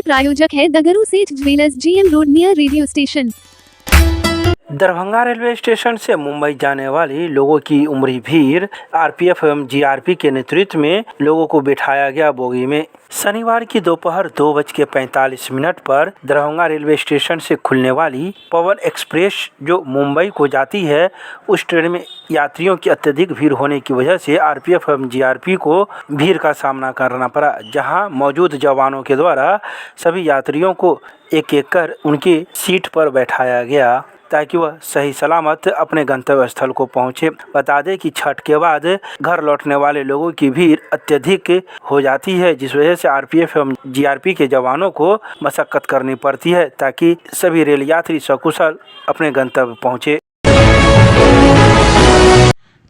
प्रायोजक है दगरू सेठ jewellers, GM road near radio station. Darbhanga railway station से मुंबई जाने वाली लोगों की उमड़ी भीड़। आरपीएफ एवं जीआरपी के नेतृत्व में लोगों को बिठाया गया बोगी में। शनिवार की दोपहर 2:45 पर दरभंगा रेलवे स्टेशन से खुलने वाली पवन एक्सप्रेस जो मुंबई को जाती है, उस ट्रेन में यात्रियों की अत्यधिक भीड़ होने की वजह से आरपीएफ एवं जीआरपी को भीड़ का सामना करना पड़ा, जहां मौजूद जवानों के द्वारा सभी यात्रियों को एक एक कर उनकी सीट पर बैठाया गया ताकि वह सही सलामत अपने गंतव्य स्थल को पहुंचे। बता दें कि छठ के बाद घर लौटने वाले लोगों की भीड़ अत्यधिक हो जाती है, जिस वजह से आरपीएफ एवं जीआरपी के जवानों को मशक्कत करनी पड़ती है ताकि सभी रेल यात्री सकुशल अपने गंतव्य पहुंचे।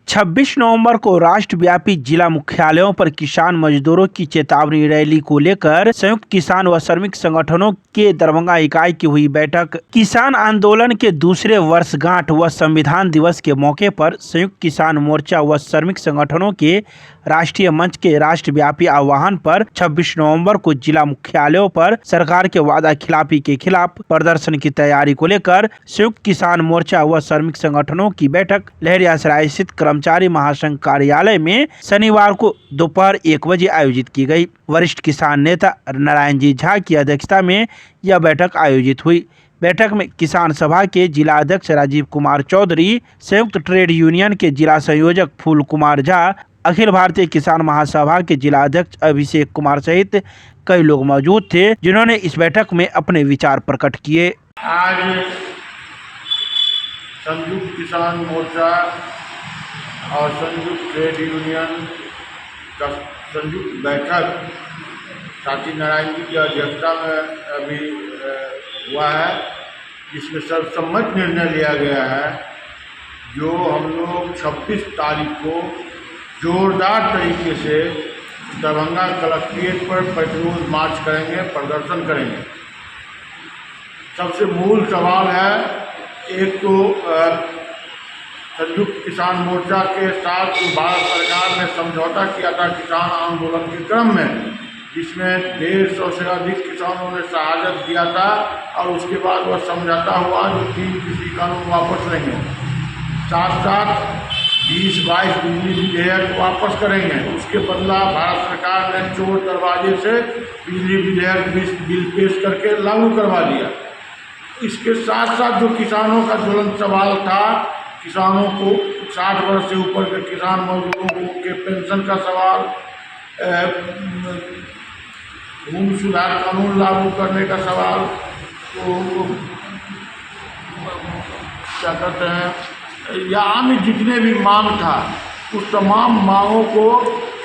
26 नवंबर को राष्ट्रव्यापी जिला मुख्यालयों पर किसान मजदूरों की चेतावनी रैली को लेकर संयुक्त किसान व श्रमिक संगठनों के दरभंगा इकाई की हुई बैठक। किसान आंदोलन के दूसरे वर्षगांठ व संविधान दिवस के मौके पर संयुक्त किसान मोर्चा व श्रमिक संगठनों के राष्ट्रीय मंच के राष्ट्रव्यापी आह्वान पर 26 नवंबर को जिला मुख्यालयों पर सरकार के वादा खिलाफी के खिलाफ प्रदर्शन की तैयारी को लेकर संयुक्त किसान मोर्चा व श्रमिक संगठनों की बैठक लहरियासराय स्थित कर्मचारी महासंघ कार्यालय में शनिवार को दोपहर 1 बजे आयोजित की गई। वरिष्ठ किसान नेता नारायण जी झा की अध्यक्षता में यह बैठक आयोजित हुई। बैठक में किसान सभा के जिला अध्यक्ष राजीव कुमार चौधरी, संयुक्त ट्रेड यूनियन के जिला संयोजक फूल कुमार झा, अखिल भारतीय किसान महासभा के जिला अध्यक्ष अभिषेक कुमार सहित कई लोग मौजूद थे, जिन्होंने इस बैठक में अपने विचार प्रकट किए। आज संयुक्त किसान मोर्चा और संयुक्त ट्रेड यूनियन का संयुक्त बैठक साथी नारायण जी की अध्यक्षता में अभी हुआ है, जिसमें सर्वसम्मत निर्णय लिया गया है जो हम लोग 26 तारीख को जोरदार तरीके से दरभंगा कलेक्ट्रेट पर प्रतिरोध मार्च करेंगे, प्रदर्शन करेंगे। सबसे मूल सवाल है, एक तो संयुक्त किसान मोर्चा के साथ जो भारत सरकार ने समझौता किया था किसान आंदोलन के क्रम में, जिसमें 150 से अधिक किसानों ने शहादत दिया था और उसके बाद वह समझौता हुआ जो 3 कृषि कानून वापस लेंगे, साथ साथ 20-22 बिजली विधेयक वापस करेंगे। उसके बदला भारत सरकार ने चोर दरवाजे से बिजली विधेयक बिल पेश करके लागू करवा दिया। इसके साथ साथ जो किसानों का ज्वलंत सवाल था, किसानों को 60 वर्ष से ऊपर के किसान मजदूरों के पेंशन का सवाल, भूमि सुधार कानून लागू करने का सवाल, तो क्या कहते हैं, या अन्य जितने भी मांग था, उस तमाम मांगों को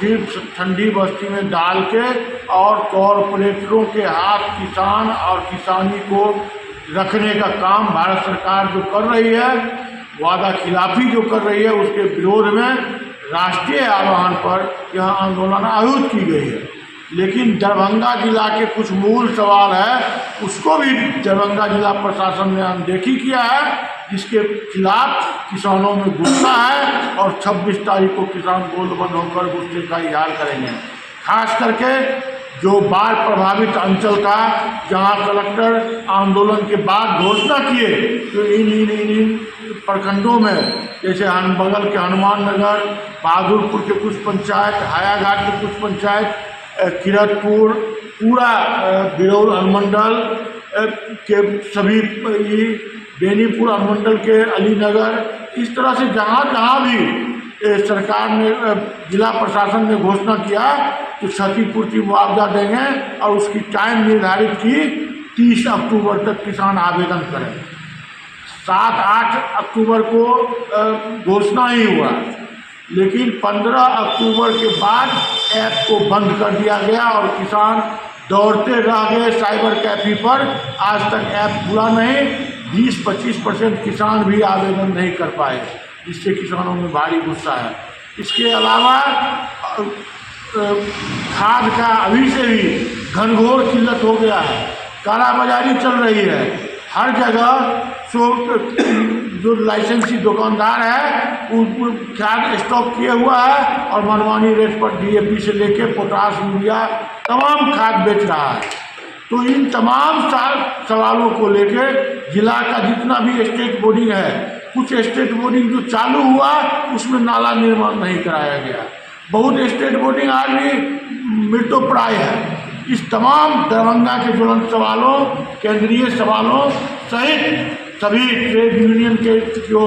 फिर ठंडी बस्ती में डाल के और कॉरपोरेटरों के हाथ किसान और किसानी को रखने का काम भारत सरकार जो कर रही है, वादा खिलाफी जो कर रही है, उसके विरोध में राष्ट्रीय आह्वान पर यह आंदोलन आयोजित की गई है। लेकिन दरभंगा जिला के कुछ मूल सवाल है, उसको भी दरभंगा जिला प्रशासन ने अनदेखी किया है, जिसके खिलाफ किसानों में गुस्सा है और 26 तारीख को किसान गोलबंद होकर गुस्से का इजहार करेंगे। खास करके जो बाढ़ प्रभावित अंचल था, जहां कलेक्टर आंदोलन के बाद घोषणा किए, तो इन प्रखंडों में जैसे बगल के हनुमान नगर, बहादुरपुर के कुछ पंचायत, हायाघाट के कुछ पंचायत, किरतपुर, पूरा बिरौल अनुमंडल के सभी, बेनीपुर अनुमंडल के अलीनगर, इस तरह से जहाँ जहाँ भी सरकार ने, जिला प्रशासन ने घोषणा किया तो क्षतिपूर्ति मुआवजा देंगे और उसकी टाइम निर्धारित की 30 अक्टूबर तक किसान आवेदन करें। 7-8 अक्टूबर को घोषणा ही हुआ, लेकिन 15 अक्टूबर के बाद ऐप को बंद कर दिया गया और किसान दौड़ते रह गए साइबर कैफे पर। आज तक ऐप खुला नहीं, 20-25% किसान भी आवेदन नहीं कर पाए, जिससे किसानों में भारी गुस्सा है। इसके अलावा खाद का अभी से भी घनघोर किल्लत हो गया है, कालाबाजारी चल रही है हर जगह। जो लाइसेंसी दुकानदार है वो खाद स्टॉक किए हुआ है और मनमानी रेट पर DAP से लेके पोटाश, यूरिया, तमाम खाद बेच रहा है। तो इन तमाम सवालों को लेकर जिला का जितना भी स्टेट बोर्डिंग है, कुछ स्टेट बोर्डिंग जो चालू हुआ उसमें नाला निर्माण नहीं कराया गया, बहुत स्टेट बोर्डिंग आज भी मृतोप्राय है। इस तमाम दरभंगा के ज्वलंत सवालों, केंद्रीय सवालों सहित सभी ट्रेड यूनियन के जो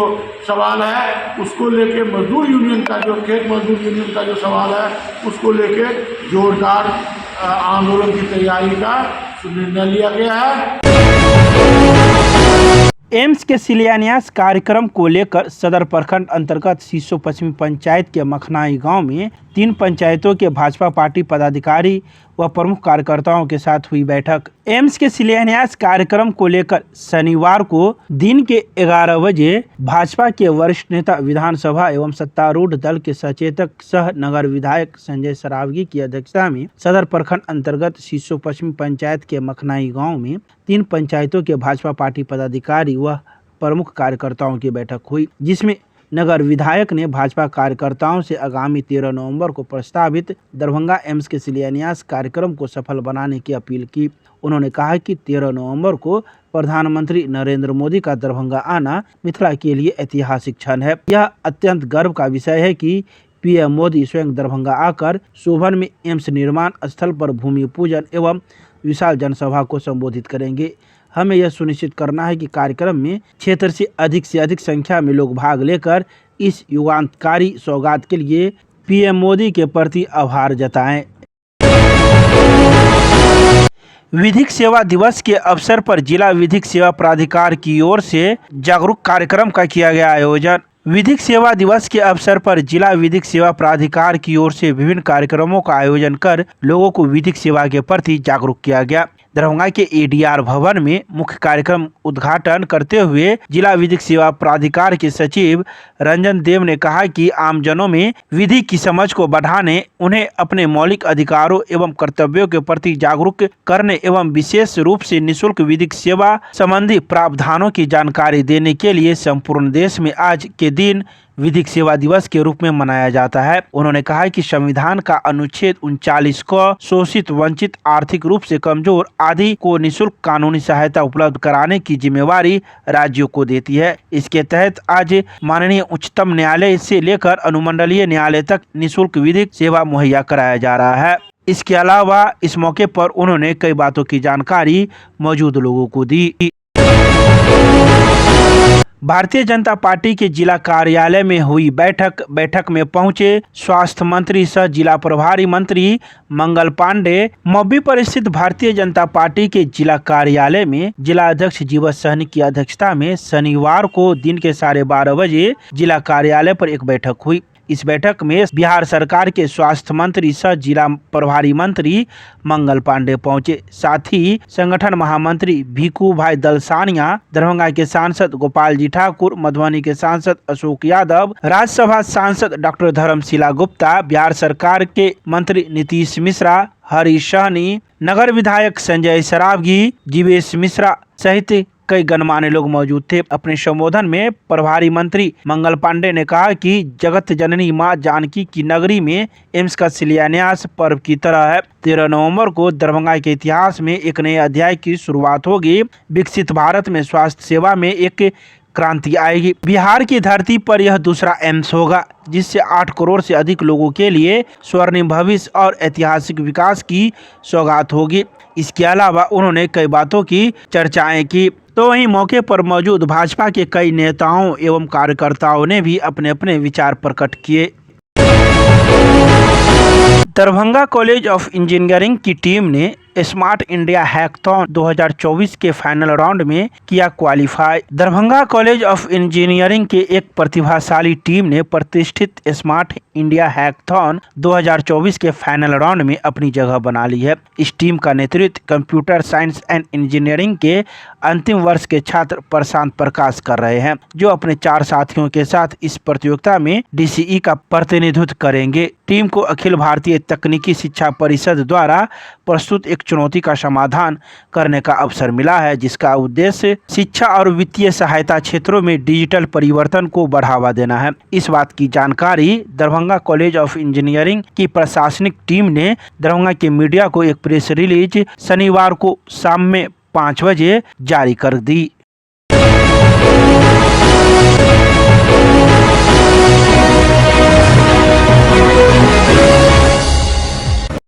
सवाल है उसको लेके, मजदूर यूनियन का जो खेत मजदूर यूनियन का जो सवाल है उसको लेके जोरदार आंदोलन की तैयारी का निर्णय लिया गया है। एम्स के शिलान्यास कार्यक्रम को लेकर सदर प्रखंड अंतर्गत सीसो पश्चिमी पंचायत के मखनाई गांव में 3 पंचायतों के भाजपा पार्टी पदाधिकारी व प्रमुख कार्यकर्ताओं के साथ हुई बैठक। एम्स के शिलान्यास कार्यक्रम को लेकर शनिवार को दिन के 11 बजे भाजपा के वरिष्ठ नेता, विधानसभा एवं सत्तारूढ़ दल के सचेतक सह नगर विधायक संजय सरावगी की अध्यक्षता में सदर प्रखंड अंतर्गत सीसो पश्चिमी पंचायत के मखनाई गाँव में 3 पंचायतों के भाजपा पार्टी पदाधिकारी व प्रमुख कार्यकर्ताओं की बैठक हुई, जिसमें नगर विधायक ने भाजपा कार्यकर्ताओं से आगामी 13 नवंबर को प्रस्तावित दरभंगा एम्स के शिलान्यास कार्यक्रम को सफल बनाने की अपील की। उन्होंने कहा कि 13 नवंबर को प्रधानमंत्री नरेंद्र मोदी का दरभंगा आना मिथिला के लिए ऐतिहासिक क्षण है। यह अत्यंत गर्व का विषय है कि पीएम मोदी स्वयं दरभंगा आकर शोभन में एम्स निर्माण स्थल पर भूमि पूजन एवं विशाल जनसभा को संबोधित करेंगे। हमें यह सुनिश्चित करना है कि कार्यक्रम में क्षेत्र से अधिक संख्या में लोग भाग लेकर इस युगांतकारी सौगात के लिए पीएम मोदी के प्रति आभार जताएं। विधिक सेवा दिवस के अवसर पर जिला विधिक सेवा प्राधिकार की ओर से जागरूक कार्यक्रम का किया गया आयोजन। विधिक सेवा दिवस के अवसर पर जिला विधिक सेवा प्राधिकार की ओर से विभिन्न कार्यक्रमों का आयोजन कर लोगों को विधिक सेवा के प्रति जागरूक किया गया। दरभंगा के एडीआर भवन में मुख्य कार्यक्रम उद्घाटन करते हुए जिला विधिक सेवा प्राधिकार के सचिव रंजन देव ने कहा कि आमजनों में विधि की समझ को बढ़ाने, उन्हें अपने मौलिक अधिकारों एवं कर्तव्यों के प्रति जागरूक करने एवं विशेष रूप से निःशुल्क विधिक सेवा संबंधी प्रावधानों की जानकारी देने के लिए संपूर्ण देश में आज के दिन विधिक सेवा दिवस के रूप में मनाया जाता है। उन्होंने कहा कि संविधान का अनुच्छेद 39 को शोषित, वंचित, आर्थिक रूप से कमजोर आदि को निःशुल्क कानूनी सहायता उपलब्ध कराने की जिम्मेवारी राज्यों को देती है। इसके तहत आज माननीय उच्चतम न्यायालय से लेकर अनुमंडलीय न्यायालय तक निःशुल्क विधिक सेवा मुहैया कराया जा रहा है। इसके अलावा इस मौके पर उन्होंने कई बातों की जानकारी मौजूद लोगों को दी। भारतीय जनता पार्टी के जिला कार्यालय में हुई बैठक में पहुंचे स्वास्थ्य मंत्री सह जिला प्रभारी मंत्री मंगल पांडे। मब्बी पर स्थित भारतीय जनता पार्टी के जिला कार्यालय में जिला अध्यक्ष जीवत सहनी की अध्यक्षता में शनिवार को दिन के 12:30 बजे जिला कार्यालय पर एक बैठक हुई। इस बैठक में बिहार सरकार के स्वास्थ्य मंत्री सह जिला प्रभारी मंत्री मंगल पांडे पहुंचे। साथ ही संगठन महामंत्री भिखू भाई दलसानिया, दरभंगा के सांसद गोपाल जी ठाकुर, मधुबनी के सांसद अशोक यादव, राज्यसभा सांसद डॉक्टर धर्मशिला गुप्ता, बिहार सरकार के मंत्री नीतीश मिश्रा, हरीश सहनी, नगर विधायक संजय सरावगी, जीवेश मिश्रा सहित कई गणमान्य लोग मौजूद थे। अपने संबोधन में प्रभारी मंत्री मंगल पांडे ने कहा कि जगत जननी मां जानकी की नगरी में एम्स का शिलान्यास पर्व की तरह है। 13 नवंबर को दरभंगा के इतिहास में एक नए अध्याय की शुरुआत होगी। विकसित भारत में स्वास्थ्य सेवा में एक क्रांति आएगी। बिहार की धरती पर यह दूसरा एम्स होगा, जिससे 8 करोड़ से अधिक लोगों के लिए स्वर्णिम भविष्य और ऐतिहासिक विकास की सौगात होगी। इसके अलावा उन्होंने कई बातों की चर्चाएं की। तो वहीं मौके पर मौजूद भाजपा के कई नेताओं एवं कार्यकर्ताओं ने भी अपने अपने विचार प्रकट किए। दरभंगा कॉलेज ऑफ इंजीनियरिंग की टीम ने स्मार्ट इंडिया हैकाथॉन 2024 के फाइनल राउंड में किया qualify. Darbhanga college of engineering के एक प्रतिभाशाली टीम ने प्रतिष्ठित स्मार्ट इंडिया हैकाथॉन 2024 के फाइनल राउंड में अपनी जगह बना ली है। इस टीम का नेतृत्व कंप्यूटर साइंस एंड इंजीनियरिंग के अंतिम वर्ष के छात्र प्रशांत प्रकाश कर रहे हैं, जो अपने 4 साथियों के साथ इस प्रतियोगिता में DCE का प्रतिनिधित्व करेंगे। टीम को अखिल भारतीय तकनीकी शिक्षा परिषद द्वारा प्रस्तुत एक चुनौती का समाधान करने का अवसर मिला है, जिसका उद्देश्य शिक्षा और वित्तीय सहायता क्षेत्रों में डिजिटल परिवर्तन को बढ़ावा देना है। इस बात की जानकारी दरभंगा कॉलेज ऑफ इंजीनियरिंग की प्रशासनिक टीम ने दरभंगा के मीडिया को एक प्रेस रिलीज शनिवार को शाम में 5 बजे जारी कर दी।